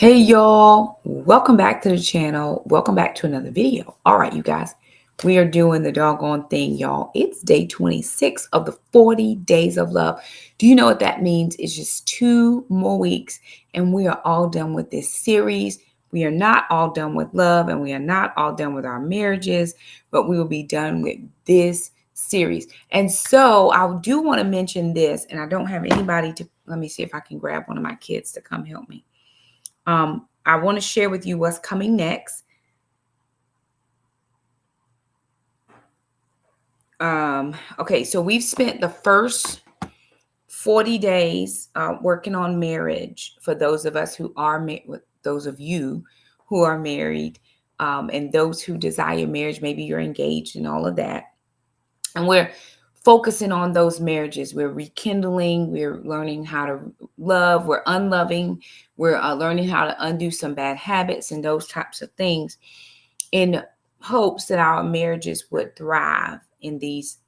Hey y'all, welcome back to the channel. Welcome back to another video. All right, you guys, we are doing the doggone thing, y'all. It's day 26 of the 40 days of love. Do you know what that means? It's just 2 more weeks and we are all done with this series. We are not all done with love and we are not all done with our marriages, but we will be done with this series. And so I do want to mention this, and I don't have anybody to, let me see if I can grab one of my kids to come help me. I want to share with you what's coming next. Okay, so we've spent the first 40 days working on marriage for those of us who are those of you who are married, and those who desire marriage. Maybe you're engaged and all of that. And we're focusing on those marriages. We're rekindling. We're learning how to love. We're unloving. We're learning how to undo some bad habits and those types of things, in hopes that our marriages would thrive in these,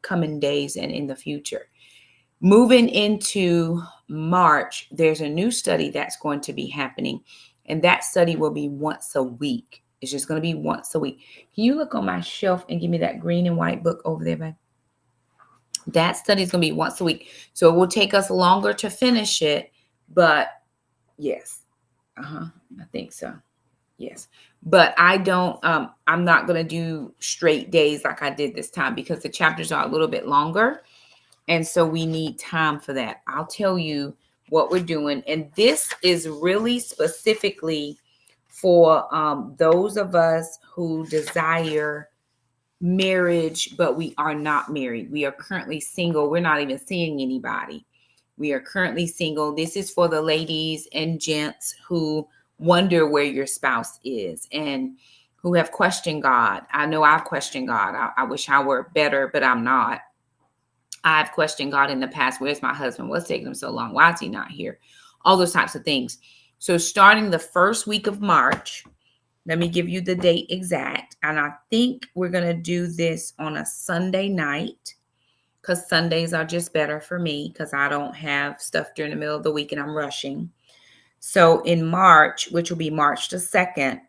coming days and in the future. Moving into March, there's a new study that's going to be happening, and that study will be once a week. It's just going to be once a week. Can you look on my shelf and give me that green and white book over there, babe? That study is going to be once a week. So it will take us longer to finish it, but yes. I think so. Yes. But I'm not going to do straight days like I did this time because the chapters are a little bit longer. And so we need time for that. I'll tell you what we're doing. And this is really specifically for those of us who desire marriage, but we are not married. We are currently single. We're not even seeing anybody. We are currently single. This is for the ladies and gents who wonder where your spouse is and who have questioned God. I know I've questioned God. I wish I were better, but I'm not. I've questioned God in the past. Where's my husband? What's taking him so long? Why is he not here? All those types of things. So starting the first week of March, let me give you the date exact. And I think we're going to do this on a Sunday night because Sundays are just better for me because I don't have stuff during the middle of the week and I'm rushing. So in March, which will be March the 2nd,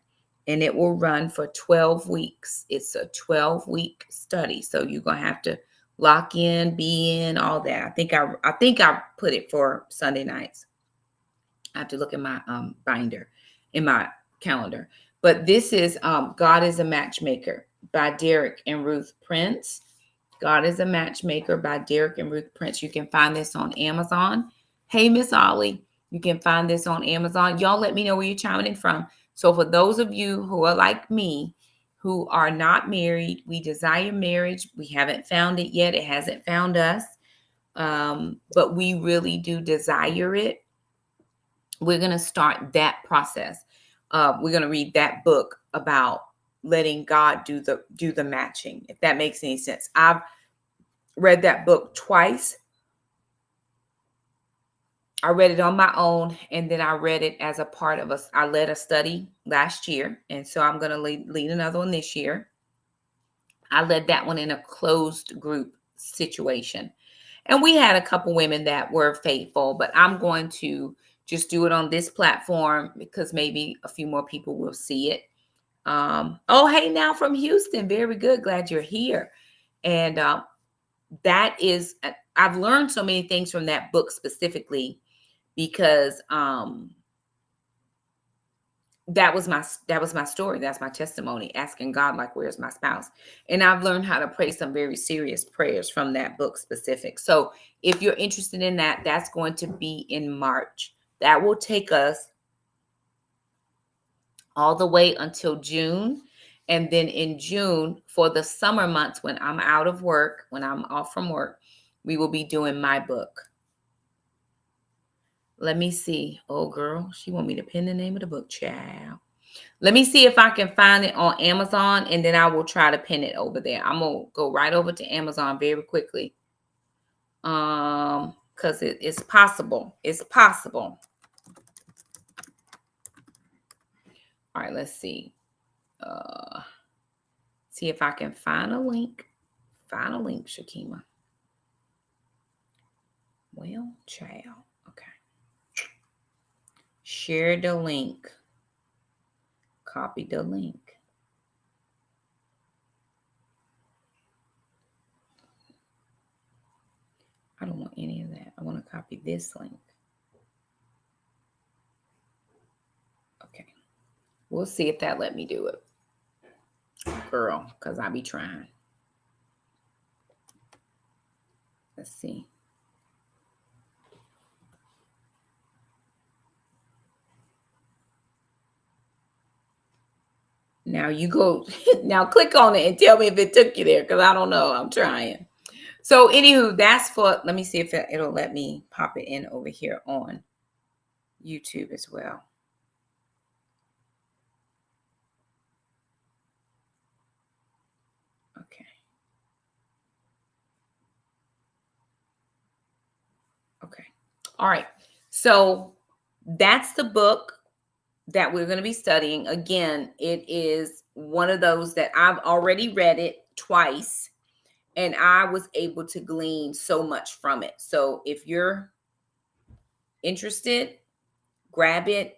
and it will run for 12 weeks. It's a 12-week study. So you're going to have to lock in, be in, all that. I think I put it for Sunday nights. I have to look at my binder in my calendar. But this is God is a Matchmaker by Derek and Ruth Prince. God is a Matchmaker by Derek and Ruth Prince. You can find this on Amazon. Hey, Miss Ollie, you can find this on Amazon. Y'all let me know where you're chiming in from. So for those of you who are like me, who are not married, we desire marriage. We haven't found it yet. It hasn't found us. But we really do desire it. We're going to start that process. We're going to read that book about letting God do the matching, if that makes any sense. I've read that book twice. I read it on my own, and then I read it as a part of us. I led a study last year, and so I'm going to lead another one this year. I led that one in a closed group situation. And we had a couple women that were faithful, but I'm going to just do it on this platform because maybe a few more people will see it. Oh, hey, now from Houston. Very good. Glad you're here. And that is, I've learned so many things from that book specifically because that was my story. That's my testimony, asking God, like, where's my spouse? And I've learned how to pray some very serious prayers from that book specific. So if you're interested in that, that's going to be in March. That will take us all the way until June. And then in June, for the summer months, when I'm out of work, when I'm off from work, we will be doing my book. Let me see. Oh, girl, she want me to pin the name of the book, child. Let me see if I can find it on Amazon, and then I will try to pin it over there. I'm going to go right over to Amazon very quickly. Because it's possible. It's possible. All right, let's see. See if I can find a link. Find a link, Shakema. Well, child. Okay. share the link. Copy the link. I don't want any of that. I want to copy this link. Okay. We'll see if that let me do it. Girl, because I be trying. Let's see. Now you go, now click on it and tell me if it took you there, because I don't know. I'm trying. So anywho, that's for, let me see if it'll let me pop it in over here on YouTube as well. Okay. Okay. All right. So that's the book that we're going to be studying. Again, it is one of those that I've already read it twice, and I was able to glean so much from it. So if you're interested, grab it.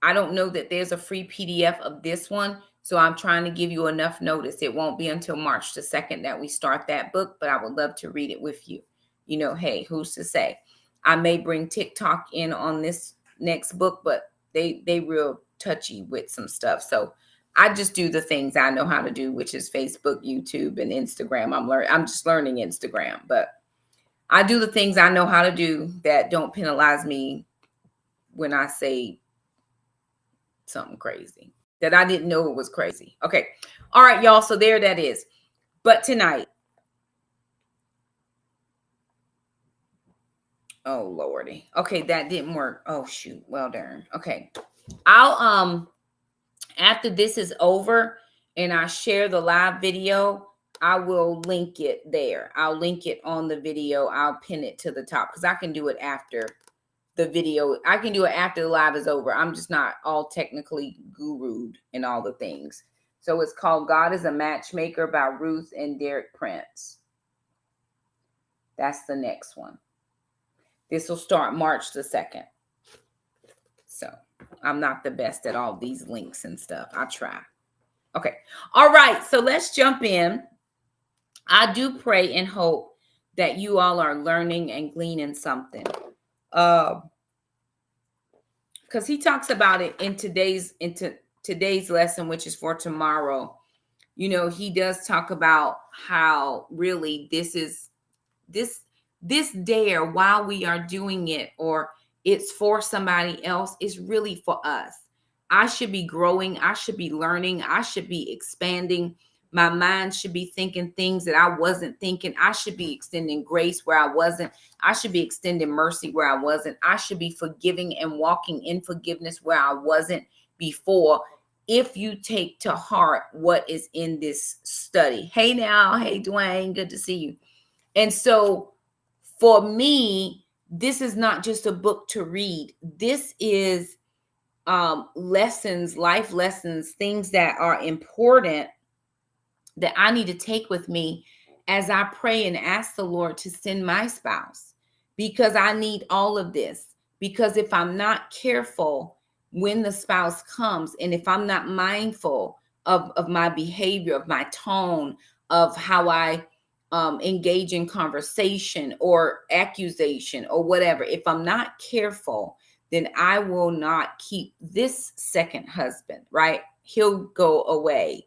I don't know that there's a free PDF of this one, so I'm trying to give you enough notice. It won't be until March the 2nd that we start that book, but I would love to read it with you. You know, hey, who's to say? I may bring TikTok in on this next book, but they real touchy with some stuff. So I just do the things I know how to do, which is Facebook, YouTube, and Instagram. I'm just learning Instagram, but I do the things I know how to do that don't penalize me when I say something crazy that I didn't know it was crazy. Okay. All right, y'all. So there that is. But tonight, oh Lordy. Okay, that didn't work. Oh shoot. Well darn. Okay. I'll after this is over and I share the live video, I will link it there. I'll link it on the video. I'll pin it to the top because I can do it after the video. I can do it after the live is over. I'm just not all technically gurued in all the things. So it's called God is a Matchmaker by Ruth and Derek Prince. That's the next one. This will start March the 2nd. So I'm not the best at all these links and stuff. I try. Okay. All right. So let's jump in. I do pray and hope that you all are learning and gleaning something. Because he talks about it in today's lesson, which is for tomorrow. You know, he does talk about how really this is this dare while we are doing it, or it's for somebody else, is really for us. I should be growing. I should be learning. I should be expanding. My mind should be thinking things that I wasn't thinking. I should be extending grace where I wasn't. I should be extending mercy where I wasn't. I should be forgiving and walking in forgiveness where I wasn't before. If you take to heart what is in this study. Hey now, hey Dwayne, good to see you. And so for me, this is not just a book to read. This is lessons, life lessons, things that are important that I need to take with me as I pray and ask the Lord to send my spouse, because I need all of this. Because if I'm not careful when the spouse comes, and if I'm not mindful of my behavior, of my tone, of how I engage in conversation or accusation or whatever, if I'm not careful, then I will not keep this second husband, right? He'll go away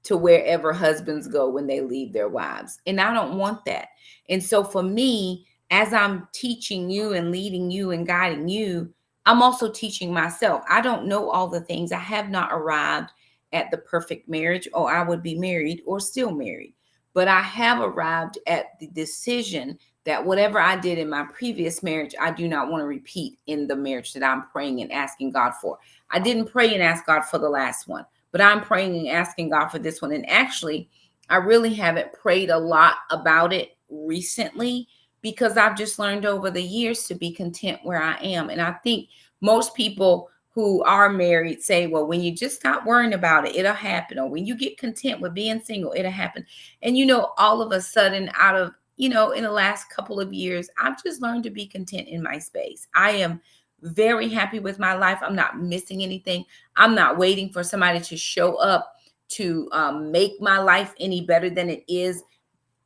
to wherever husbands go when they leave their wives. And I don't want that. And so for me, as I'm teaching you and leading you and guiding you, I'm also teaching myself. I don't know all the things. I have not arrived at the perfect marriage, or I would be married or still married. But I have arrived at the decision that whatever I did in my previous marriage, I do not want to repeat in the marriage that I'm praying and asking God for. I didn't pray and ask God for the last one, but I'm praying and asking God for this one. And actually, I really haven't prayed a lot about it recently, because I've just learned over the years to be content where I am. And I think most people who are married say, well, when you just stop worrying about it, it'll happen. Or when you get content with being single, it'll happen. And, all of a sudden out of, in the last couple of years, I've just learned to be content in my space. I am very happy with my life. I'm not missing anything. I'm not waiting for somebody to show up to make my life any better than it is,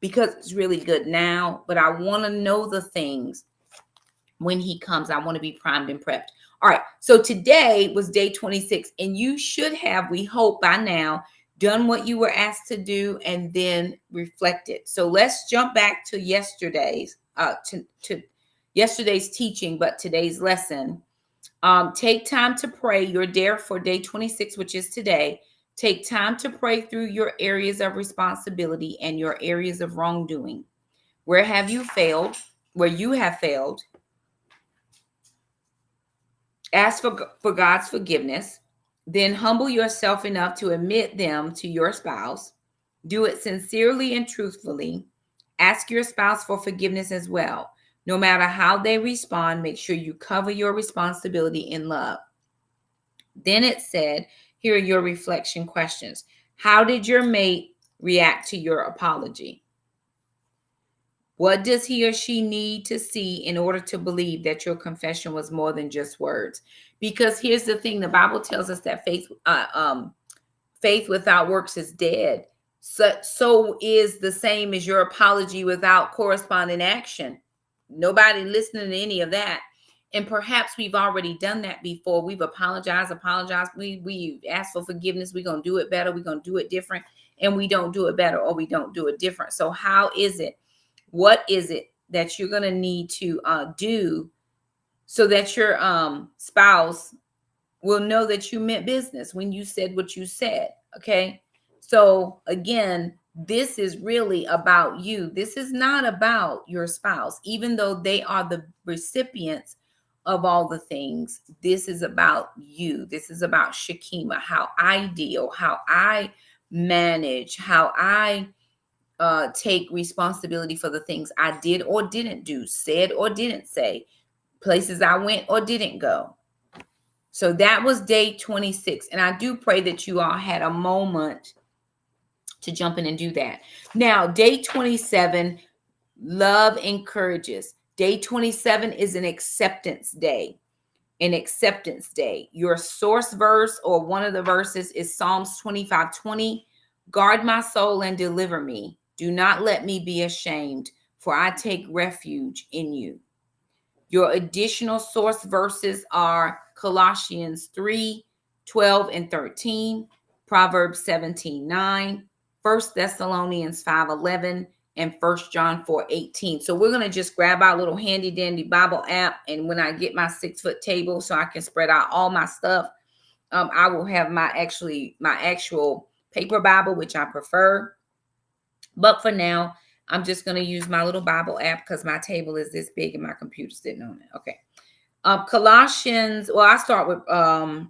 because it's really good now. But I want to know the things when he comes. I want to be primed and prepped. All right. So today was day 26, and you should have, we hope by now, done what you were asked to do and then reflected. So let's jump back to yesterday's to yesterday's teaching, but today's lesson. Take time to pray. You're there for day 26, which is today. Take time to pray through your areas of responsibility and your areas of wrongdoing. Where have you failed? Where you have failed. Ask for God's forgiveness. Then humble yourself enough to admit them to your spouse. Do it sincerely and truthfully. Ask your spouse for forgiveness as well. No matter how they respond, make sure you cover your responsibility in love. Then it said, here are your reflection questions. How did your mate react to your apology? What does he or she need to see in order to believe that your confession was more than just words? Because here's the thing, the Bible tells us that faith without works is dead. So is the same as your apology without corresponding action. Nobody listening to any of that. And perhaps we've already done that before. We've apologized. We asked for forgiveness. We're going to do it better. We're going to do it different. And we don't do it better, or we don't do it different. So how is it? What is it that you're going to need to do so that your spouse will know that you meant business when you said what you said? Okay. So again, this is really about you. This is not about your spouse, even though they are the recipients of all the things. This is about you. This is about Shakema, how I deal, how I manage, how I take responsibility for the things I did or didn't do, said or didn't say, places I went or didn't go. So that was day 26. And I do pray that you all had a moment to jump in and do that. Now, day 27, love encourages. Day 27 is an acceptance day. An acceptance day. Your source verse or one of the verses is Psalms 25:20. Guard my soul and deliver me. Do not let me be ashamed, for I take refuge in you. Your additional source verses are Colossians 3:12 and 13, Proverbs 17:9, 1 Thessalonians 5:11, and 1 John 4:18. So we're going to just grab our little handy dandy Bible app. And when I get my 6-foot table so I can spread out all my stuff, I will have my actual paper Bible, which I prefer. But for now, I'm just going to use my little Bible app because my table is this big and my computer's sitting on it. Okay. Colossians, well, I start with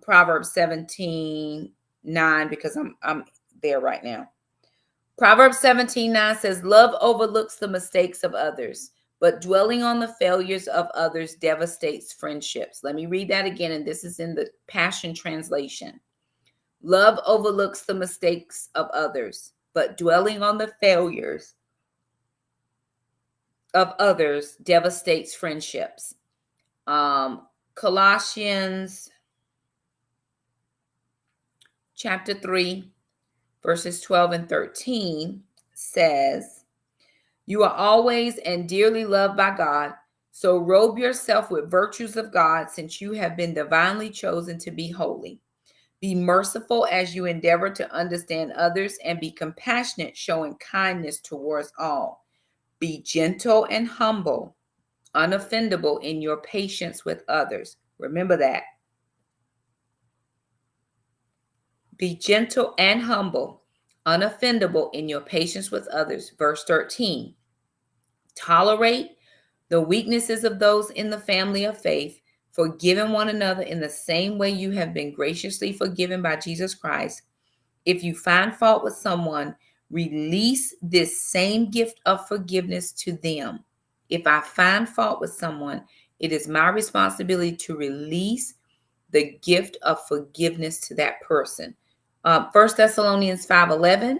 Proverbs 17:9 because I'm there right now. Proverbs 17:9 says, love overlooks the mistakes of others, but dwelling on the failures of others devastates friendships. Let me read that again, and this is in the Passion Translation. Love overlooks the mistakes of others, but dwelling on the failures of others devastates friendships. Colossians chapter 3, verses 12 and 13 says, you are always and dearly loved by God, so robe yourself with virtues of God, since you have been divinely chosen to be holy. Be merciful as you endeavor to understand others, and be compassionate, showing kindness towards all. Be gentle and humble, unoffendable in your patience with others. Remember that. Be gentle and humble, unoffendable in your patience with others. Verse 13. Tolerate the weaknesses of those in the family of faith, forgiving one another in the same way you have been graciously forgiven by Jesus Christ. If you find fault with someone, release this same gift of forgiveness to them. If I find fault with someone, it is my responsibility to release the gift of forgiveness to that person. 1 Thessalonians 5:11.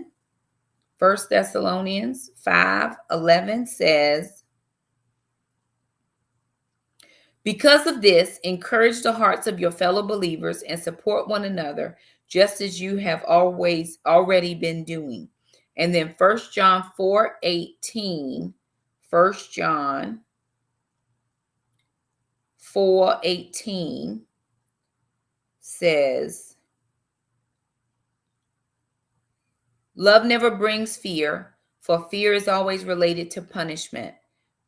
1 Thessalonians 5:11 says, Because of this, encourage the hearts of your fellow believers and support one another, just as you have already been doing. And then 1 John 4:18, 1 John 4:18 says, love never brings fear, for fear is always related to punishment.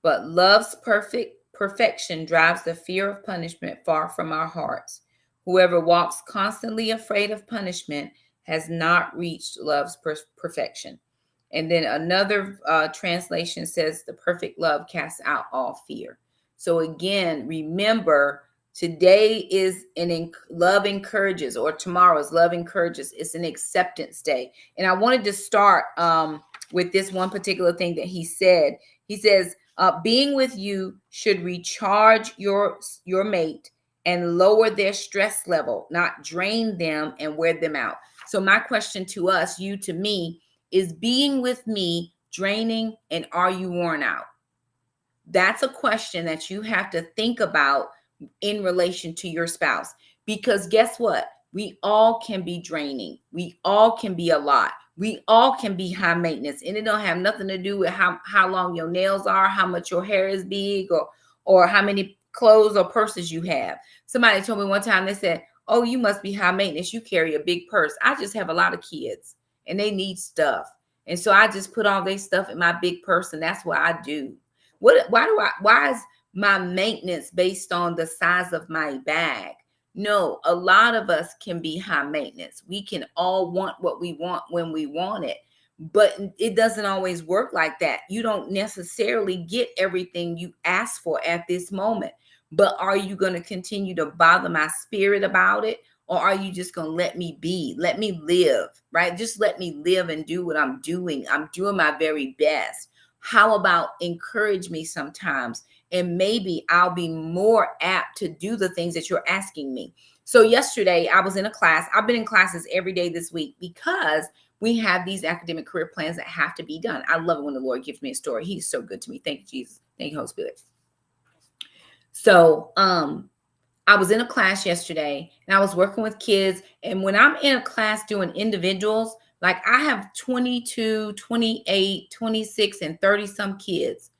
But love's perfection drives the fear of punishment far from our hearts. Whoever walks constantly afraid of punishment has not reached love's perfection. And then another translation says, the perfect love casts out all fear. So again, remember, today is love encourages, or tomorrow's love encourages. It's an acceptance day. And I wanted to start with this one particular thing that he said. He says, being with you should recharge your mate and lower their stress level, not drain them and wear them out. So my question to us, you to me, is being with me draining, and are you worn out? That's a question that you have to think about in relation to your spouse. Because guess what? We all can be draining. We all can be a lot. We all can be high maintenance. And it don't have nothing to do with how long your nails are, how much your hair is big, or how many clothes or purses you have. Somebody told me one time, they said, oh, you must be high maintenance. You carry a big purse. I just have a lot of kids and they need stuff. And so I just put all their stuff in my big purse, and that's what I do. Why is my maintenance based on the size of my bag? No, a lot of us can be high maintenance. We can all want what we want when we want it, but it doesn't always work like that. You don't necessarily get everything you ask for at this moment. But are you going to continue to bother my spirit about it? Or are you just going to let me be? Let me live, right? Just let me live and do what I'm doing. I'm doing my very best. How about encourage me sometimes? And maybe I'll be more apt to do the things that you're asking me. So yesterday I was in a class. I've been in classes every day this week because we have these academic career plans that have to be done. I love it when the Lord gives me a story. He's so good to me. Thank you, Jesus. Thank you, Holy Spirit. So I was in a class yesterday and I was working with kids. And when I'm in a class doing individuals, like I have 22, 28, 26, and 30 some kids.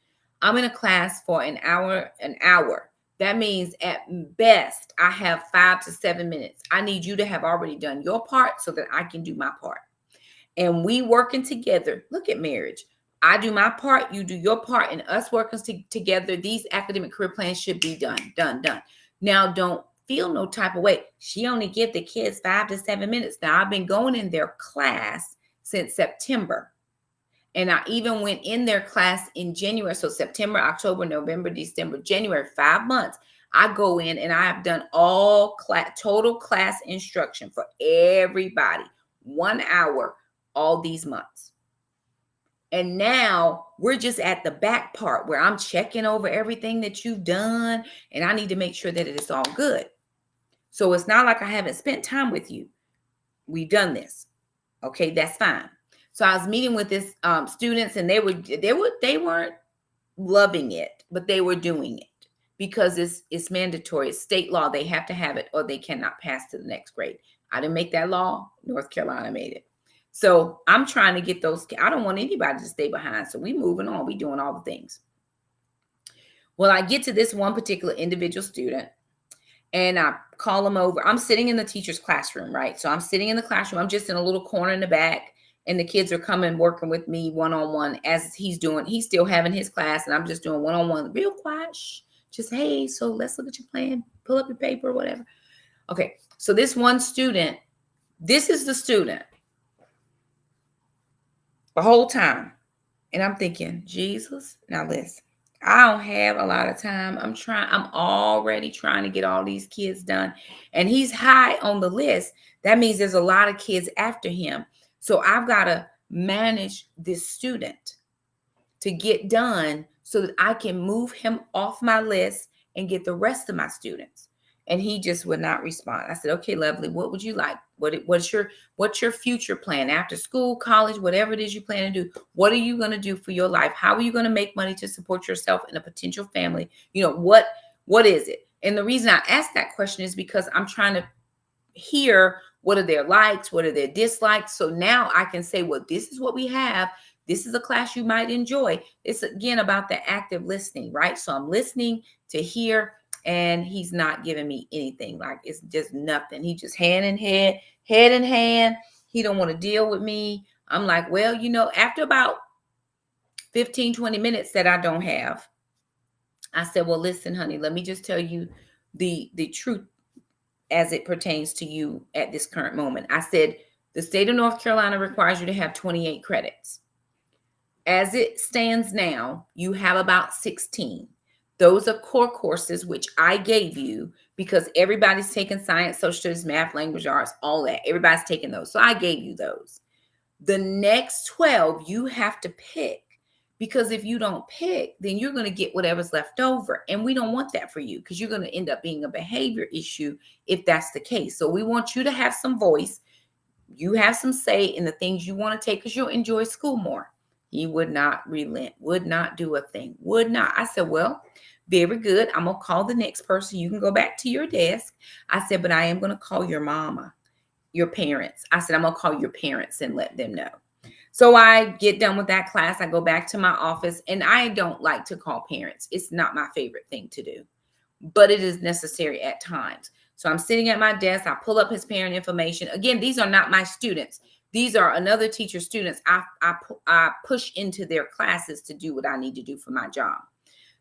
I'm in a class for an hour. That means at best, I have 5 to 7 minutes. I need you to have already done your part so that I can do my part. And we working together. Look at marriage. I do my part, you do your part, and us working together, these academic career plans should be done. Now, don't feel no type of way. She only give the kids 5 to 7 minutes. Now, I've been going in their class since September. And I even went in their class in January. So September, October, November, December, January, 5 months. I go in and I have done all total class instruction for everybody. 1 hour, all these months. And now we're just at the back part where I'm checking over everything that you've done. And I need to make sure that it is all good. So it's not like I haven't spent time with you. We've done this. Okay, that's fine. So I was meeting with this students, and they weren't loving it, but they were doing it because it's mandatory. It's state law. They have to have it or they cannot pass to the next grade. I didn't make that law. North Carolina made it. So I'm trying to get those. I don't want anybody to stay behind. So we moving on. We doing all the things. Well, I get to this one particular individual student and I call him over. I'm sitting in the teacher's classroom, right? So I'm sitting in the classroom. I'm just in a little corner in the back and the kids are coming working with me one-on-one as he's still having his class and I'm just doing one-on-one real quiet. Just, hey, so let's look at your plan. Pull up your paper or whatever. Okay. So this one student, this is the student the whole time. And I'm thinking, Jesus, now listen, I don't have a lot of time. I'm already trying to get all these kids done. And he's high on the list. That means there's a lot of kids after him. So I've got to manage this student to get done so that I can move him off my list and get the rest of my students. And he just would not respond. I said, okay, lovely. What would you like? What's your future plan after school, college, whatever it is you plan to do? What are you going to do for your life? How are you going to make money to support yourself and a potential family? You know, what is it? And the reason I ask that question is because I'm trying to hear what are their likes, what are their dislikes. So now I can say, well, this is what we have. This is a class you might enjoy. It's again about the active listening, right? So I'm listening to hear, and he's not giving me anything. Like it's just nothing. He just hand in hand, head in hand. He don't want to deal with me. I'm like, well, after about 15, 20 minutes that I don't have, I said, well, listen, honey, let me just tell you the truth as it pertains to you at this current moment. I said, the state of North Carolina requires you to have 28 credits. As it stands now, you have about 16. Those are core courses, which I gave you because everybody's taking science, social studies, math, language arts, all that. Everybody's taking those. So I gave you those. The next 12, you have to pick, because if you don't pick, then you're going to get whatever's left over. And we don't want that for you, because you're going to end up being a behavior issue if that's the case. So we want you to have some voice. You have some say in the things you want to take, because you'll enjoy school more. He would not relent, would not do a thing, would not. I said, well, very good. I'm going to call the next person. You can go back to your desk. I said, but I am going to call your mama, your parents. I said, I'm going to call your parents and let them know. So I get done with that class. I go back to my office, and I don't like to call parents. It's not my favorite thing to do, but it is necessary at times. So I'm sitting at my desk. I pull up his parent information. Again, these are not my students. These are another teacher's students. I push into their classes to do what I need to do for my job.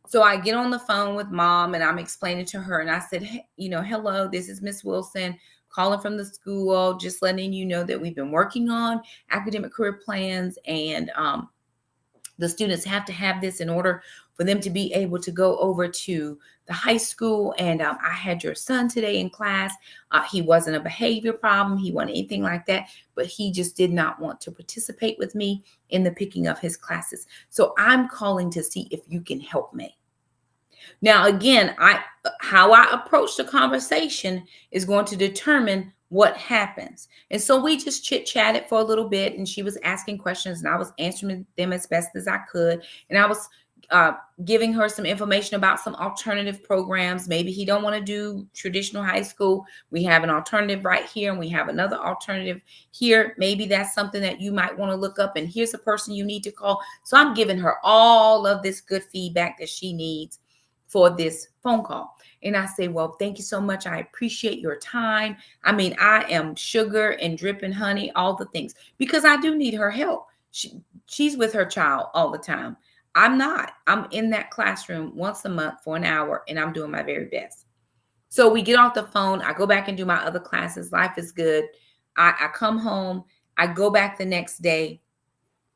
So I get on the phone with mom, and I'm explaining to her, and I said, hey, hello, this is Miss Wilson calling from the school, just letting you know that we've been working on academic career plans, and the students have to have this in order for them to be able to go over to the high school. And I had your son today in class. He wasn't a behavior problem. He wasn't anything like that, but he just did not want to participate with me in the picking of his classes. So I'm calling to see if you can help me. Now, again, how I approach the conversation is going to determine what happens. And so we just chit-chatted for a little bit, and she was asking questions, and I was answering them as best as I could. And I was giving her some information about some alternative programs. Maybe he don't want to do traditional high school. We have an alternative right here, and we have another alternative here. Maybe that's something that you might want to look up, and here's a person you need to call. So I'm giving her all of this good feedback that she needs for this phone call. And I say, well, thank you so much. I appreciate your time. I mean, I am sugar and dripping honey, all the things, because I do need her help. She's with her child all the time. I'm not. I'm in that classroom once a month for an hour, and I'm doing my very best. So we get off the phone. I go back and do my other classes. Life is good. I come home. I go back the next day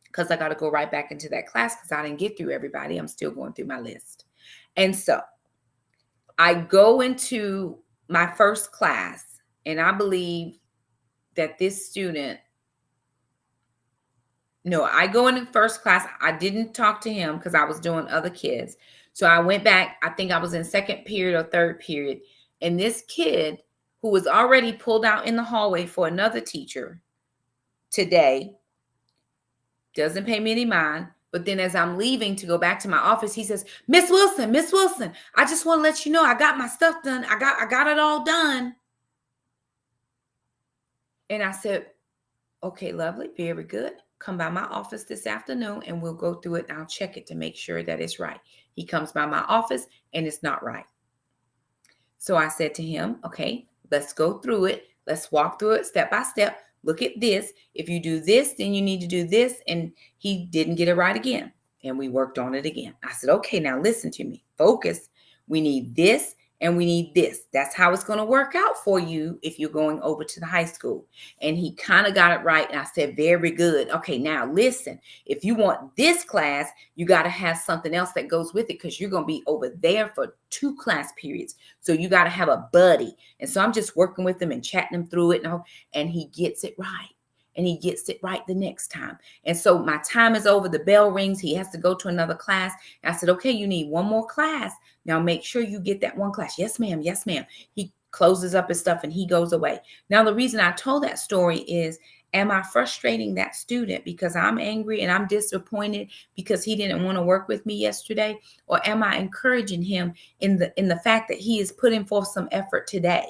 because I got to go right back into that class because I didn't get through everybody. I'm still going through my list. And so I go into my first class, and I believe that this student, I go into first class. I didn't talk to him because I was doing other kids. So I went back. I think I was in second period or third period. And this kid who was already pulled out in the hallway for another teacher today doesn't pay me any mind. But then as I'm leaving to go back to my office, he says, Miss Wilson, I just want to let you know I got my stuff done. I got it all done. And I said, okay, lovely, very good. Come by my office this afternoon and we'll go through it and I'll check it to make sure that it's right. He comes by my office and it's not right. So I said to him, okay, let's go through it. Let's walk through it step by step. Look at this. If you do this, then you need to do this. And he didn't get it right again. And we worked on it again. I said, okay, now listen to me. Focus. We need this and we need this. That's how it's going to work out for you if you're going over to the high school. And he kind of got it right. And I said, very good. Okay, now listen. If you want this class, you got to have something else that goes with it because you're going to be over there for 2 class periods. So you got to have a buddy. And so I'm just working with him and chatting him through it. And he gets it right. And he gets it right the next time. And so my time is over. The bell rings. He has to go to another class. And I said, okay, you need one more class. Now make sure you get that one class. Yes, ma'am. Yes, ma'am. He closes up his stuff and he goes away. Now, the reason I told that story is, am I frustrating that student because I'm angry and I'm disappointed because he didn't want to work with me yesterday? Or am I encouraging him in the fact that he is putting forth some effort today?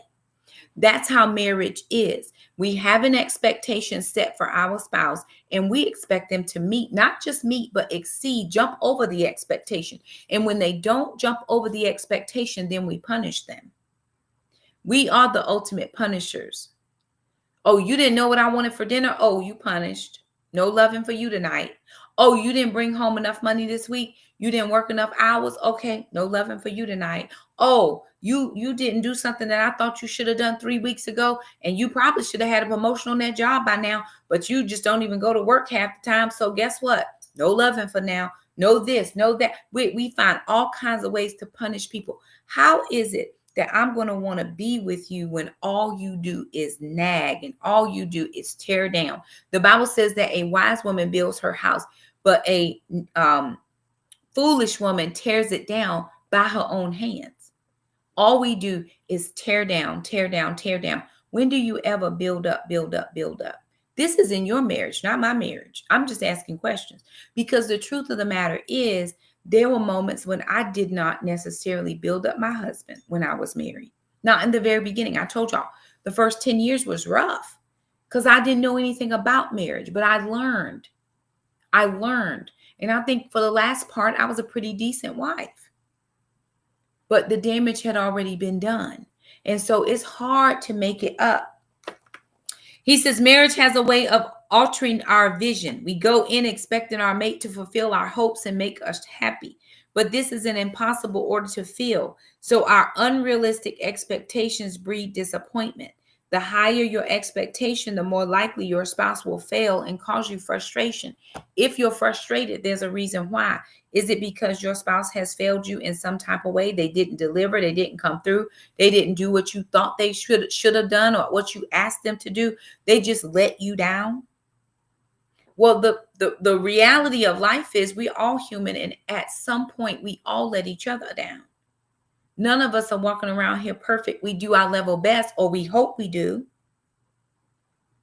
That's how marriage is. We have an expectation set for our spouse, and we expect them to meet, not just meet, but exceed, jump over the expectation. And when they don't jump over the expectation, then we punish them. We are the ultimate punishers. Oh, you didn't know what I wanted for dinner? Oh, you punished. No loving for you tonight. Oh, you didn't bring home enough money this week? You didn't work enough hours? Okay, no loving for you tonight. Oh, you didn't do something that I thought you should have done 3 weeks ago, and you probably should have had a promotion on that job by now, but you just don't even go to work half the time. So guess what? No loving for now. No this, no that. We find all kinds of ways to punish people. How is it that I'm going to want to be with you when all you do is nag and all you do is tear down? The Bible says that a wise woman builds her house, but a foolish woman tears it down by her own hands. All we do is tear down, tear down, tear down. When do you ever build up, build up, build up? This is in your marriage, not my marriage. I'm just asking questions, because the truth of the matter is, there were moments when I did not necessarily build up my husband when I was married. Now, in the very beginning, I told y'all the first 10 years was rough because I didn't know anything about marriage, but I learned. And I think for the last part, I was a pretty decent wife. But the damage had already been done. And so it's hard to make it up. He says marriage has a way of altering our vision. We go in expecting our mate to fulfill our hopes and make us happy. But this is an impossible order to fill. So our unrealistic expectations breed disappointment. The higher your expectation, the more likely your spouse will fail and cause you frustration. If you're frustrated, there's a reason why. Is it because your spouse has failed you in some type of way? They didn't deliver, they didn't come through, they didn't do what you thought they should have done or what you asked them to do. They just let you down. Well, the reality of life is we're all human, and at some point we all let each other down. None of us are walking around here perfect. We do our level best, or we hope we do.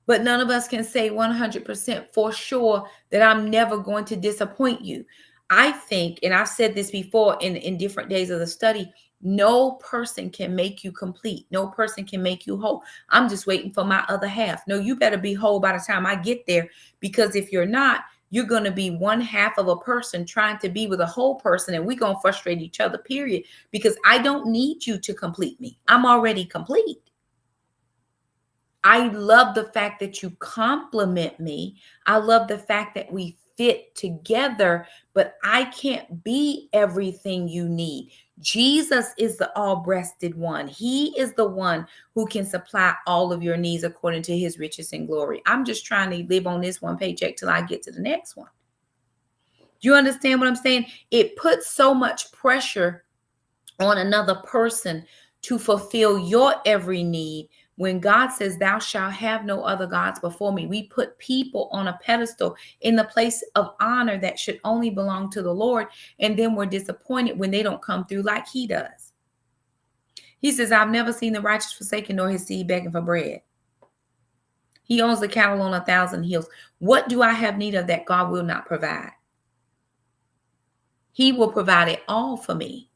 But none of us can say 100% for sure that I'm never going to disappoint you. I think, and I've said this before in different days of the study, no person can make you complete. No person can make you whole. I'm just waiting for my other half. No, you better be whole by the time I get there, because if you're not, you're going to be one half of a person trying to be with a whole person, and we're going to frustrate each other, period, because I don't need you to complete me. I'm already complete. I love the fact that you compliment me. I love the fact that we fit together, but I can't be everything you need. Jesus is the all-breasted one. He is the one who can supply all of your needs according to his riches and glory. I'm just trying to live on this one paycheck till I get to the next one. Do you understand what I'm saying? It puts so much pressure on another person to fulfill your every need. When God says, thou shalt have no other gods before me, we put people on a pedestal in the place of honor that should only belong to the Lord. And then we're disappointed when they don't come through like he does. He says, I've never seen the righteous forsaken nor his seed begging for bread. He owns the cattle on 1,000 hills. What do I have need of that God will not provide? He will provide it all for me.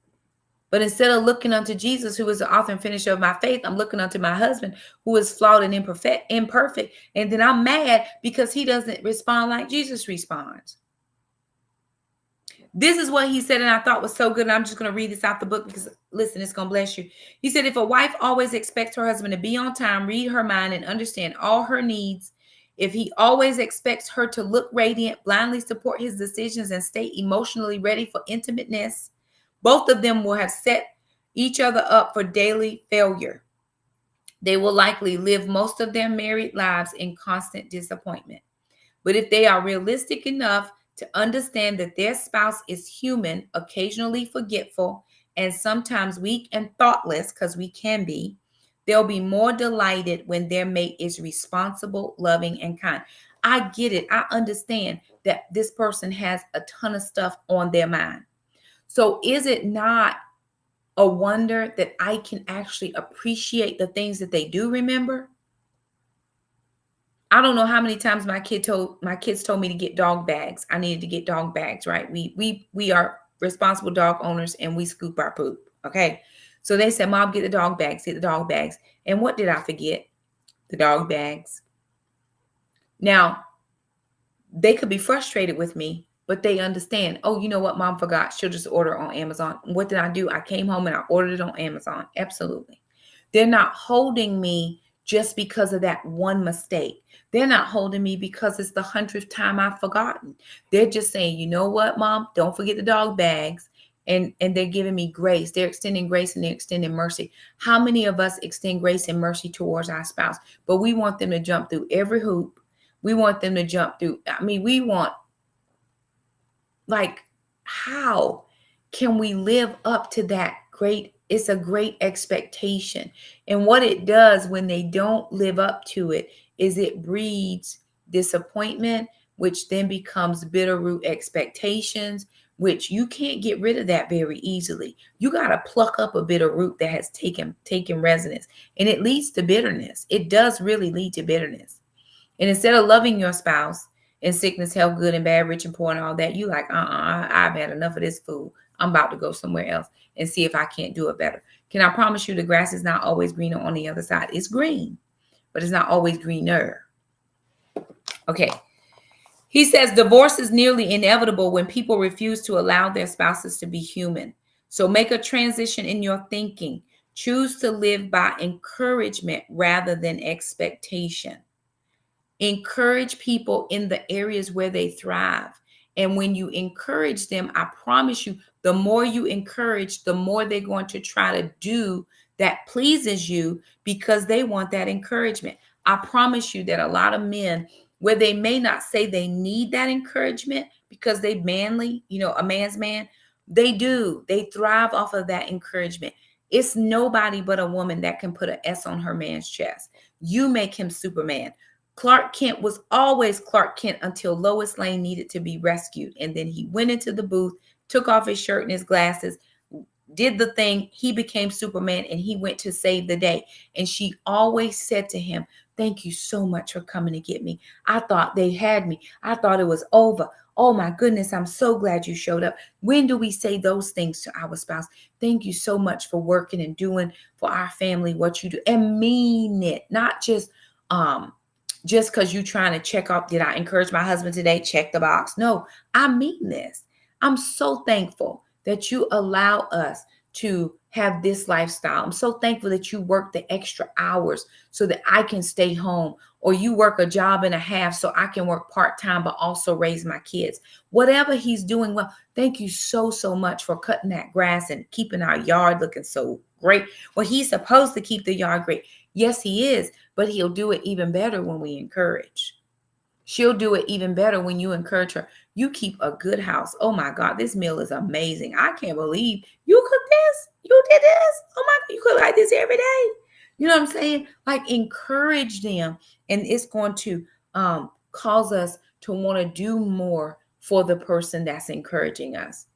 But instead of looking unto Jesus, who is the author and finisher of my faith, I'm looking unto my husband, who is flawed and imperfect. And then I'm mad because he doesn't respond like Jesus responds. This is what he said, and I thought was so good. And I'm just going to read this out the book because, listen, it's going to bless you. He said, if a wife always expects her husband to be on time, read her mind, and understand all her needs, if he always expects her to look radiant, blindly support his decisions, and stay emotionally ready for intimateness, both of them will have set each other up for daily failure. They will likely live most of their married lives in constant disappointment. But if they are realistic enough to understand that their spouse is human, occasionally forgetful, and sometimes weak and thoughtless, because we can be, they'll be more delighted when their mate is responsible, loving, and kind. I get it. I understand that this person has a ton of stuff on their mind. So is it not a wonder that I can actually appreciate the things that they do remember. I don't know how many times my kids told me to get dog bags. I needed to get dog bags, right? We are responsible dog owners and we scoop our poop. Okay. So they said, Mom, get the dog bags, get the dog bags. And what did I forget? The dog bags. Now, they could be frustrated with me, but they understand, oh, you know what, Mom forgot. She'll just order on Amazon. What did I do? I came home and I ordered it on Amazon. Absolutely. They're not holding me just because of that one mistake. They're not holding me because it's the 100th time I've forgotten. They're just saying, you know what, Mom, don't forget the dog bags. And they're giving me grace. They're extending grace and they're extending mercy. How many of us extend grace and mercy towards our spouse? But we want them to jump through every hoop. We want them to jump through. I mean, we want, like, how can we live up to that great? It's a great expectation. And what it does when they don't live up to it is it breeds disappointment, which then becomes bitter root expectations, which you can't get rid of that very easily. You got to pluck up a bitter root that has taken residence, and it leads to bitterness. It does really lead to bitterness. And instead of loving your spouse in sickness, health, good and bad, rich and poor and all that, you like, I've had enough of this food. I'm about to go somewhere else and see if I can't do it better. Can I promise you the grass is not always greener on the other side? It's green, but it's not always greener. Okay. He says divorce is nearly inevitable when people refuse to allow their spouses to be human. So make a transition in your thinking. Choose to live by encouragement rather than expectation. Encourage people in the areas where they thrive. And when you encourage them, I promise you, the more you encourage, the more they're going to try to do that pleases you because they want that encouragement. I promise you that a lot of men, where they may not say they need that encouragement because they manly, a man's man, they do. They thrive off of that encouragement. It's nobody but a woman that can put an S on her man's chest. You make him Superman. Clark Kent was always Clark Kent until Lois Lane needed to be rescued. And then he went into the booth, took off his shirt and his glasses, did the thing. He became Superman and he went to save the day. And she always said to him, thank you so much for coming to get me. I thought they had me. I thought it was over. Oh my goodness, I'm so glad you showed up. When do we say those things to our spouse? Thank you so much for working and doing for our family what you do, and mean it, not just because you're trying to check off, did I encourage my husband today? Check the box. No, I mean this. I'm so thankful that you allow us to have this lifestyle. I'm so thankful that you work the extra hours so that I can stay home, or you work a job and a half so I can work part-time but also raise my kids. Whatever he's doing well, thank you so, so much for cutting that grass and keeping our yard looking so great. Well, he's supposed to keep the yard great. Yes, he is, but he'll do it even better when we encourage. She'll do it even better when you encourage her. You keep a good house. Oh my God, this meal is amazing. I can't believe you cooked this. You did this. Oh my God, you cook like this every day. You know what I'm saying? Like, encourage them. And it's going to cause us to want to do more for the person that's encouraging us.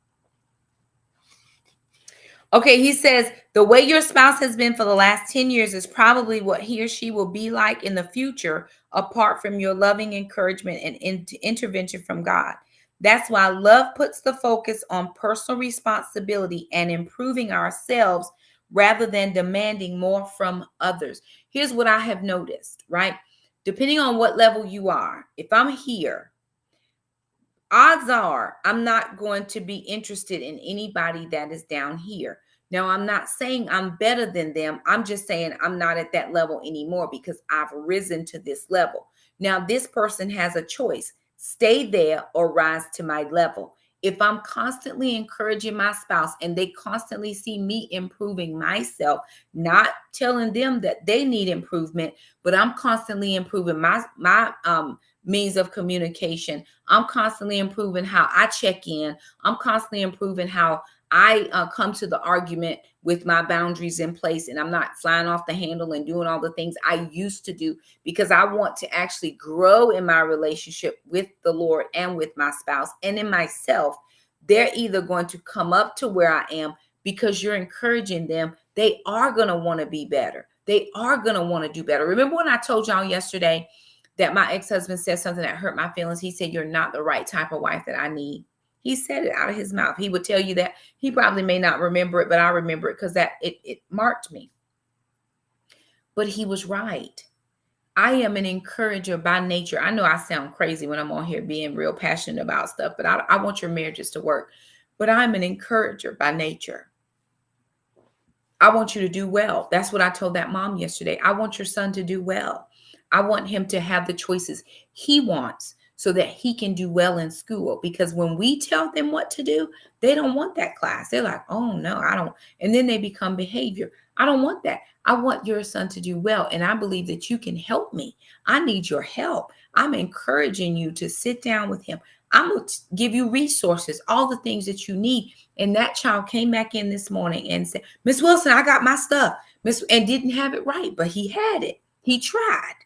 Okay, he says, the way your spouse has been for the last 10 years is probably what he or she will be like in the future, apart from your loving encouragement and intervention from God. That's why love puts the focus on personal responsibility and improving ourselves rather than demanding more from others. Here's what I have noticed, right? Depending on what level you are, if I'm here, odds are I'm not going to be interested in anybody that is down here. Now, I'm not saying I'm better than them. I'm just saying I'm not at that level anymore because I've risen to this level. Now, this person has a choice: stay there or rise to my level. If I'm constantly encouraging my spouse and they constantly see me improving myself, not telling them that they need improvement, but I'm constantly improving my means of communication. I'm constantly improving how I check in. I'm constantly improving how I come to the argument with my boundaries in place, and I'm not flying off the handle and doing all the things I used to do because I want to actually grow in my relationship with the Lord and with my spouse and in myself. They're either going to come up to where I am because you're encouraging them, they are going to want to be better. They are going to want to do better. Remember when I told y'all yesterday that my ex-husband said something that hurt my feelings? He said, "You're not the right type of wife that I need." He said it out of his mouth. He would tell you that. He probably may not remember it, but I remember it because it marked me. But he was right. I am an encourager by nature. I know I sound crazy when I'm on here being real passionate about stuff, but I want your marriages to work. But I'm an encourager by nature. I want you to do well. That's what I told that mom yesterday. I want your son to do well. I want him to have the choices he wants so that he can do well in school. Because when we tell them what to do, they don't want that class. They're like, "Oh, no, I don't." And then they become behavior. I don't want that. I want your son to do well. And I believe that you can help me. I need your help. I'm encouraging you to sit down with him. I'm going to give you resources, all the things that you need. And that child came back in this morning and said, "Miss Wilson, I got my stuff." And didn't have it right, but he had it. He tried.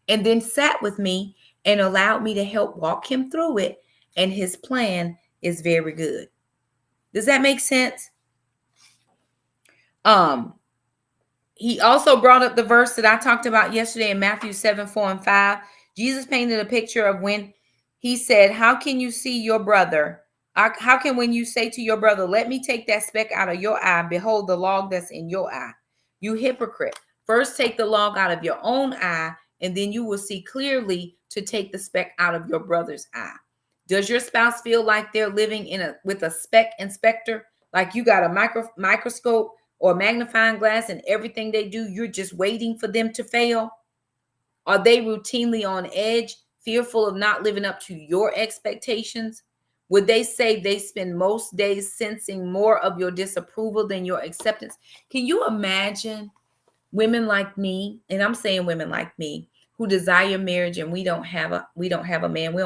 And then sat with me and allowed me to help walk him through it. And his plan is very good. Does that make sense? He also brought up the verse that I talked about yesterday in Matthew 7:4-5. Jesus painted a picture of when he said, "How can you see your brother? How can when you say to your brother, 'Let me take that speck out of your eye,' behold the log that's in your eye? You hypocrite. First take the log out of your own eye, and then you will see clearly to take the speck out of your brother's eye." Does your spouse feel like they're living with a speck inspector? Like you got a microscope or magnifying glass, and everything they do, you're just waiting for them to fail? Are they routinely on edge, fearful of not living up to your expectations? Would they say they spend most days sensing more of your disapproval than your acceptance? Can you imagine women like me, and I'm saying women like me, who desire marriage and we don't have a man,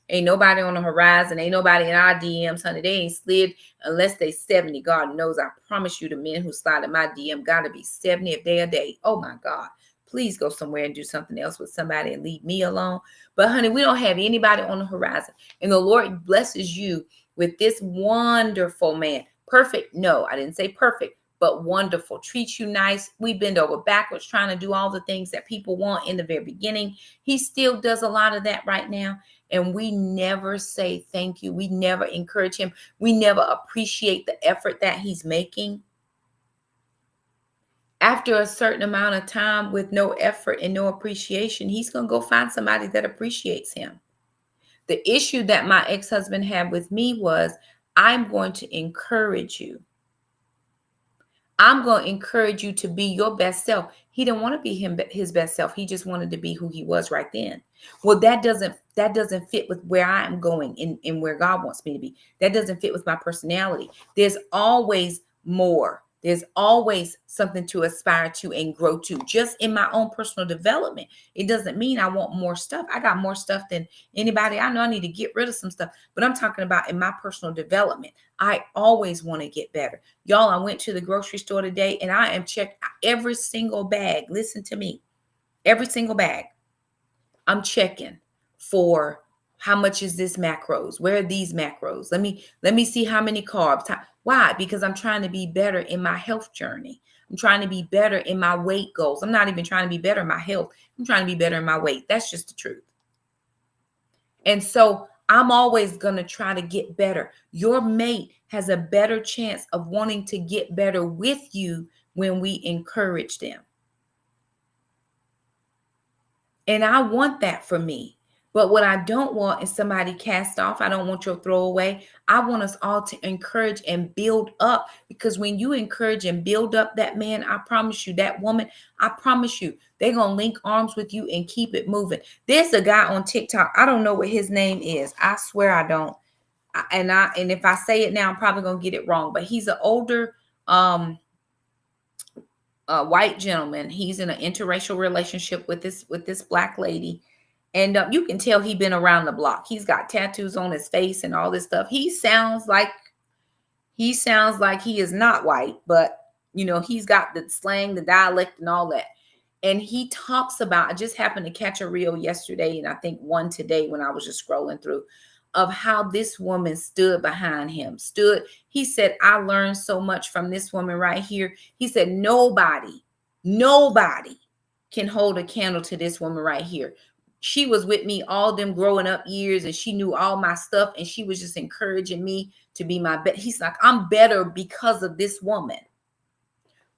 ain't nobody on the horizon, ain't nobody in our DMs, honey. They ain't slid unless they 70. God knows, I promise you, the men who slide in my DM gotta be 70 if they a day. Oh my God. Please go somewhere and do something else with somebody and leave me alone. But honey, we don't have anybody on the horizon. And the Lord blesses you with this wonderful man. Perfect? No, I didn't say perfect, but wonderful. Treats you nice. We bend over backwards trying to do all the things that people want in the very beginning. He still does a lot of that right now. And we never say thank you. We never encourage him. We never appreciate the effort that he's making. After a certain amount of time with no effort and no appreciation, he's going to go find somebody that appreciates him. The issue that my ex-husband had with me was, I'm going to encourage you. I'm going to encourage you to be your best self. He didn't want to be his best self. He just wanted to be who he was right then. Well, that doesn't fit with where I am going and where God wants me to be. That doesn't fit with my personality. There's always more. There's always something to aspire to and grow to, just in my own personal development. It doesn't mean I want more stuff. I got more stuff than anybody. I know I need to get rid of some stuff, but I'm talking about in my personal development. I always want to get better. Y'all, I went to the grocery store today and I am checked every single bag. Listen to me. Every single bag. I'm checking for how much is this macros? Where are these macros? Let me see how many carbs. Why? Because I'm trying to be better in my health journey. I'm trying to be better in my weight goals. I'm not even trying to be better in my health. I'm trying to be better in my weight. That's just the truth. And so I'm always going to try to get better. Your mate has a better chance of wanting to get better with you when we encourage them. And I want that for me. But what I don't want is somebody cast off. I don't want your throwaway. I want us all to encourage and build up, because when you encourage and build up that man, I promise you, that woman, I promise you, they're going to link arms with you and keep it moving. There's a guy on TikTok. I don't know what his name is. I swear I don't. And if I say it now, I'm probably going to get it wrong, but he's an older, white gentleman. He's in an interracial relationship with this black lady. And you can tell he's been around the block. He's got tattoos on his face and all this stuff. He sounds like he is not white, but he's got the slang, the dialect and all that. And he talks about, I just happened to catch a reel yesterday and I think one today when I was just scrolling through, of how this woman stood behind him. He said, I learned so much from this woman right here. He said, nobody can hold a candle to this woman right here. She was with me all them growing up years, and she knew all my stuff, and she was just encouraging me to be my best. He's like, I'm better because of this woman.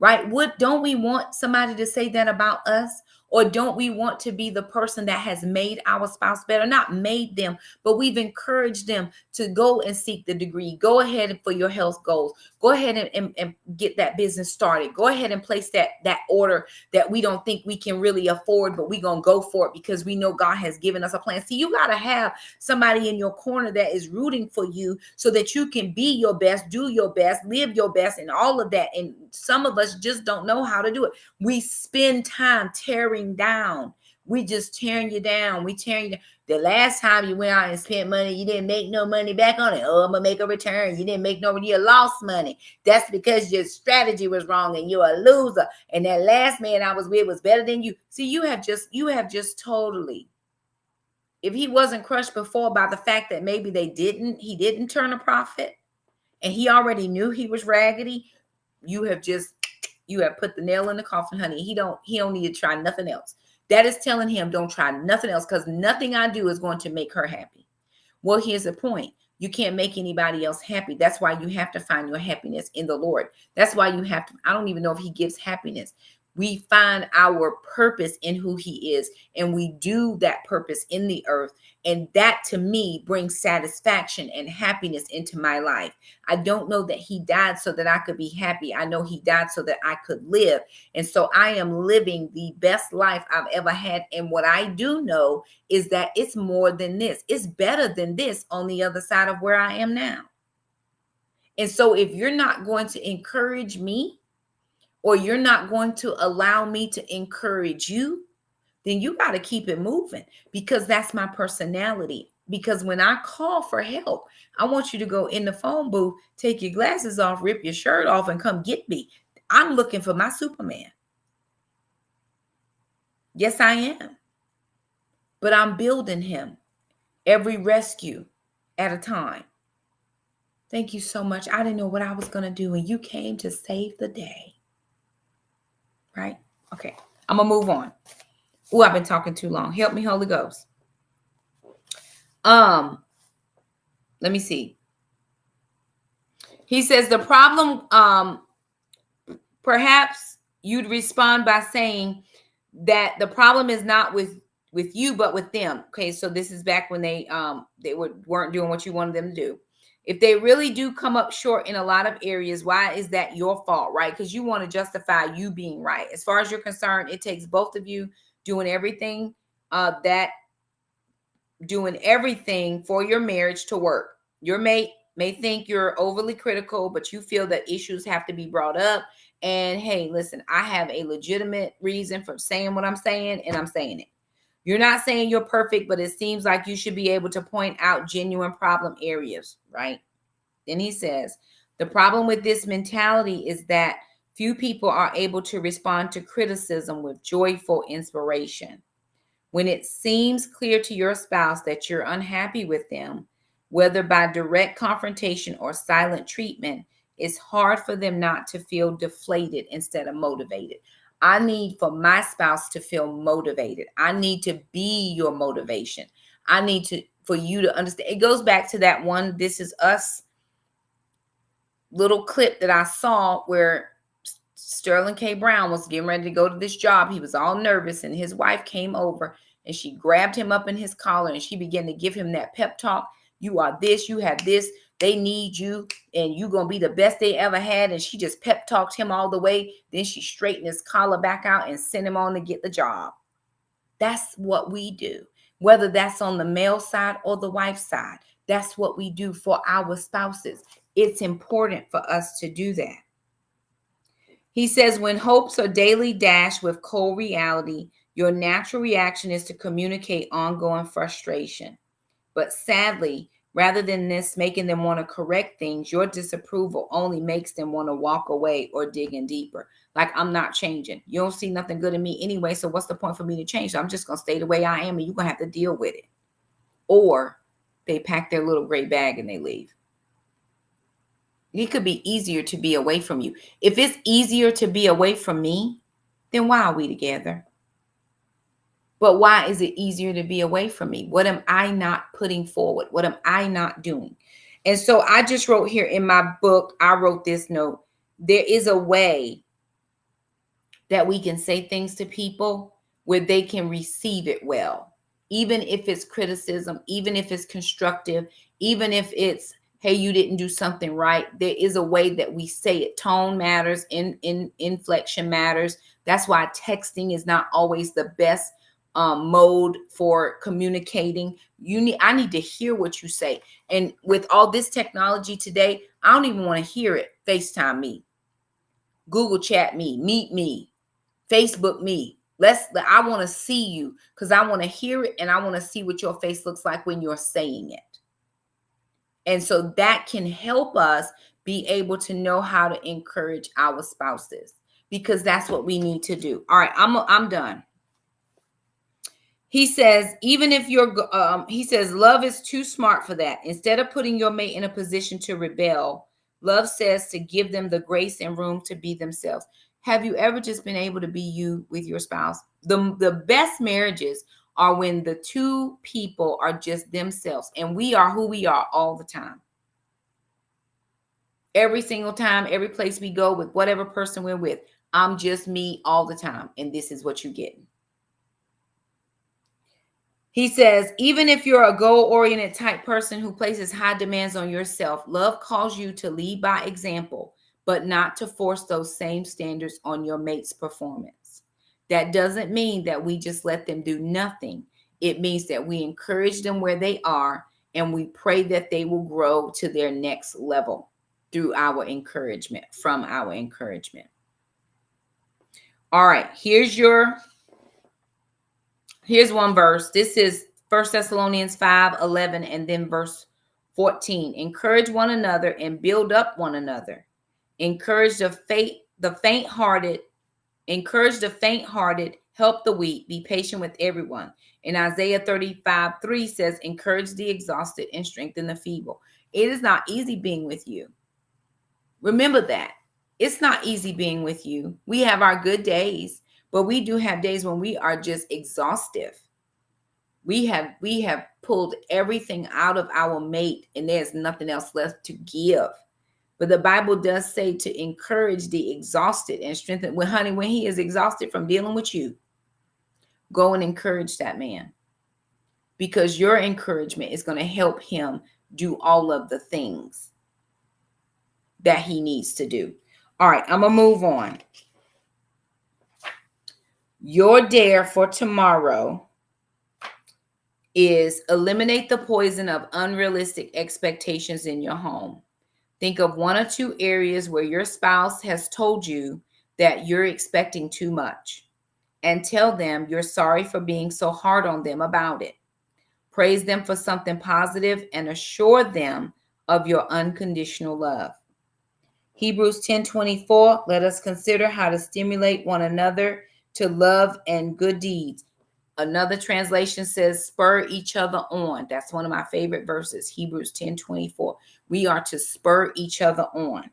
Right? Don't we want somebody to say that about us? Or don't we want to be the person that has made our spouse better? Not made them, but we've encouraged them to go and seek the degree. Go ahead for your health goals. Go ahead and get that business started. Go ahead and place that order that we don't think we can really afford, but we're going to go for it because we know God has given us a plan. See, you got to have somebody in your corner that is rooting for you so that you can be your best, do your best, live your best, and all of that. And some of us just don't know how to do it. We spend time tearing down. We just tearing you down. We tearing you down. The last time you went out and spent money, you didn't make no money back on it. Oh, I'm going to make a return. You didn't make no money. You lost money. That's because your strategy was wrong and you're a loser. And that last man I was with was better than you. See, you have just totally, if he wasn't crushed before by the fact that maybe he didn't turn a profit and he already knew he was raggedy, you have put the nail in the coffin, honey. He don't need to try nothing else. That is telling him don't try nothing else, because nothing I do is going to make her happy. Well, here's the point. You can't make anybody else happy. That's why you have to find your happiness in the Lord. That's why you have to, I don't even know if he gives happiness. We find our purpose in who he is, and we do that purpose in the earth. And that to me brings satisfaction and happiness into my life. I don't know that he died so that I could be happy. I know he died so that I could live. And so I am living the best life I've ever had. And what I do know is that it's more than this. It's better than this on the other side of where I am now. And so if you're not going to encourage me, or you're not going to allow me to encourage you, then you got to keep it moving, because that's my personality. Because when I call for help, I want you to go in the phone booth, take your glasses off, rip your shirt off, and come get me. I'm looking for my Superman. Yes, I am. But I'm building him every rescue at a time. Thank you so much. I didn't know what I was going to do, and you came to save the day. Right? Okay. I'm going to move on. Oh, I've been talking too long. Help me, Holy Ghost. Let me see. He says the problem, perhaps you'd respond by saying that the problem is not with you, but with them. Okay. So this is back when they weren't doing what you wanted them to do. If they really do come up short in a lot of areas, why is that your fault, right? Because you want to justify you being right. As far as you're concerned, it takes both of you doing everything for your marriage to work. Your mate may think you're overly critical, but you feel that issues have to be brought up. And hey, listen, I have a legitimate reason for saying what I'm saying, and I'm saying it. You're not saying you're perfect, but it seems like you should be able to point out genuine problem areas, right? Then he says, the problem with this mentality is that few people are able to respond to criticism with joyful inspiration. When it seems clear to your spouse that you're unhappy with them, whether by direct confrontation or silent treatment, it's hard for them not to feel deflated instead of motivated. I need for my spouse to feel motivated. I need to be your motivation. I need for you to understand. It goes back to that one This Is Us little clip that I saw where Sterling K. Brown was getting ready to go to this job. He was all nervous, and his wife came over and she grabbed him up in his collar and she began to give him that pep talk. You are this, you have this, they need you, and you're going to be the best they ever had. And she just pep talked him all the way. Then she straightened his collar back out and sent him on to get the job. That's what we do, whether that's on the male side or the wife side. That's what we do for our spouses. It's important for us to do that. He says, when hopes are daily dashed with cold reality, your natural reaction is to communicate ongoing frustration. But sadly, rather than this making them want to correct things, your disapproval only makes them want to walk away or dig in deeper. Like, I'm not changing. You don't see nothing good in me anyway, so what's the point for me to change? So I'm just going to stay the way I am, and you're going to have to deal with it. Or they pack their little gray bag and they leave. It could be easier to be away from you. If it's easier to be away from me, then why are we together? But why is it easier to be away from me? What am I not putting forward? What am I not doing? And so I just wrote here in my book, I wrote this note. There is a way that we can say things to people where they can receive it well, even if it's criticism, even if it's constructive, even if it's, hey, you didn't do something right. There is a way that we say it. Tone matters, inflection matters. That's why texting is not always the best mode for communicating. I need to hear what you say. And with all this technology today, I don't even want to hear it. FaceTime me, Google chat me, meet me, Facebook me. I want to see you because I want to hear it and I want to see what your face looks like when you're saying it. And so that can help us be able to know how to encourage our spouses, because that's what we need to do. All right, I'm done. He says, even if he says, love is too smart for that. Instead of putting your mate in a position to rebel, love says to give them the grace and room to be themselves. Have you ever just been able to be you with your spouse? The best marriages are when the two people are just themselves, and we are who we are all the time. Every single time, every place we go with whatever person we're with, I'm just me all the time, and this is what you get. He says, even if you're a goal-oriented type person who places high demands on yourself, love calls you to lead by example, but not to force those same standards on your mate's performance. That doesn't mean that we just let them do nothing. It means that we encourage them where they are, and we pray that they will grow to their next level through our encouragement, from our encouragement. All right, here's one verse. This is 1 Thessalonians 5:11 and then verse 14. Encourage one another and build up one another. Encourage the faint-hearted. Encourage the faint-hearted. Help the weak. Be patient with everyone. And Isaiah 35:3 says, encourage the exhausted and strengthen the feeble. It is not easy being with you. Remember that. It's not easy being with you. We have our good days, but we do have days when we are just exhaustive. We have pulled everything out of our mate and there's nothing else left to give. But the Bible does say to encourage the exhausted and strengthen. Well, honey, when he is exhausted from dealing with you, go and encourage that man, because your encouragement is going to help him do all of the things that he needs to do. All right, I'm going to move on. Your dare for tomorrow is eliminate the poison of unrealistic expectations in your home. Think of one or two areas where your spouse has told you that you're expecting too much, and tell them you're sorry for being so hard on them about it. Praise them for something positive and assure them of your unconditional love. Hebrews 10:24, let us consider how to stimulate one another to love and good deeds. Another translation says, spur each other on. That's one of my favorite verses, Hebrews 10:24. We are to spur each other on.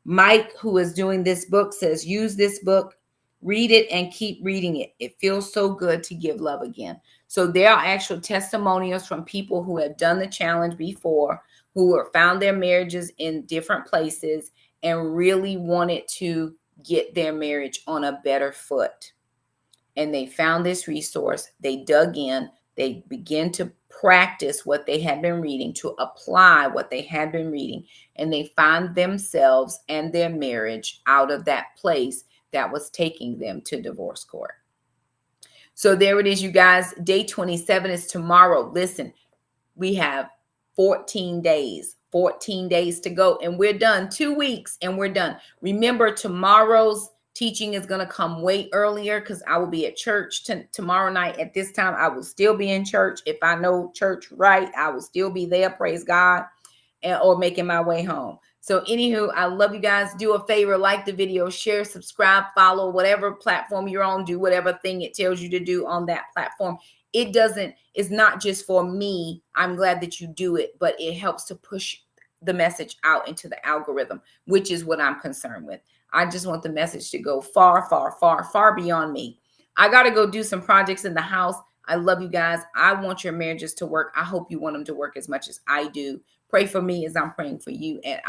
Mike, who is doing this book, says, use this book, read it, and keep reading it. It feels so good to give love again. So there are actual testimonials from people who have done the challenge before, who have found their marriages in different places and really wanted to get their marriage on a better foot. And they found this resource. They dug in. They began to practice what they had been reading, to apply what they had been reading. And they find themselves and their marriage out of that place that was taking them to divorce court. So there it is, you guys. Day 27 is tomorrow. Listen, we have 14 days to go, and we're done. 2 weeks and we're done. Remember, tomorrow's teaching is going to come way earlier because I will be at church tomorrow night at this time. I will still be in church. If I know church right, I will still be there, praise God, or making my way home. So anywho, I love you guys. Do a favor, like the video, share, subscribe, follow, whatever platform you're on, do whatever thing it tells you to do on that platform. it's not just for me. I'm glad that you do it, but it helps to push the message out into the algorithm, which is what I'm concerned with. I just want the message to go far, far, far, far beyond me. I got to go do some projects in the house. I love you guys. I want your marriages to work. I hope you want them to work as much as I do. Pray for me as I'm praying for you. And